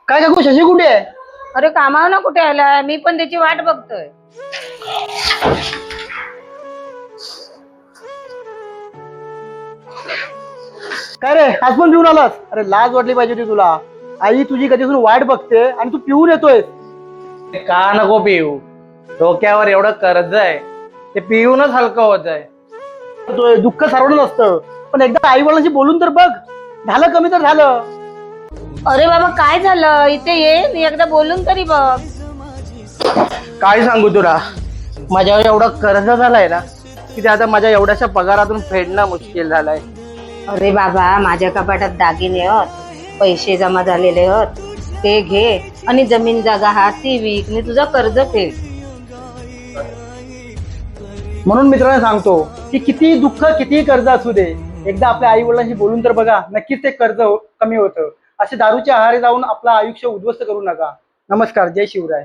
काय काकू शशी कुठे आहे? अरे कामावर ना कुठे आलाय, मी पण त्याची वाट बघतोय. काय रे आज पण पिऊन आलास? अरे लाज वाटली पाहिजे होती तुला. आई तुझी कधीपासून वाट बघते आणि तू पिऊन येतोय. का नको पिऊ? डोक्यावर एवढं कर्ज आहे, ते पिऊनच हलकं होत आहे. दुःख सर्वांना नसतं, पण एकदा आई वडिलांशी बोलून तर बघ. झालं कमी तर झालं. अरे बाबा काय झालं, इथे ये, मी एकदा बोलून तरी बघ. काय सांगू तुला, माझ्यावर एवढं कर्ज झालंय ना की ते आता माझ्या एवढ्याशा पगारातून फेडणं मुश्किल झालंय. अरे बाबा माझ्या कपाटात दागिने होत, पैसे जमा झालेले होत, ते घे आणि जमीन जागा हा ती विक, मी तुझं कर्ज फेड. म्हणून मित्रांनो सांगतो की किती दुःख किती कर्ज असू दे, एकदा आपल्या आई वडिलांशी बोलून तर बघा, नक्कीच ते कर्ज कमी होतं. असे दारूच्या आहारी जाऊन आपलं आयुष्य उद्ध्वस्त करू नका. नमस्कार, जय शिवराय.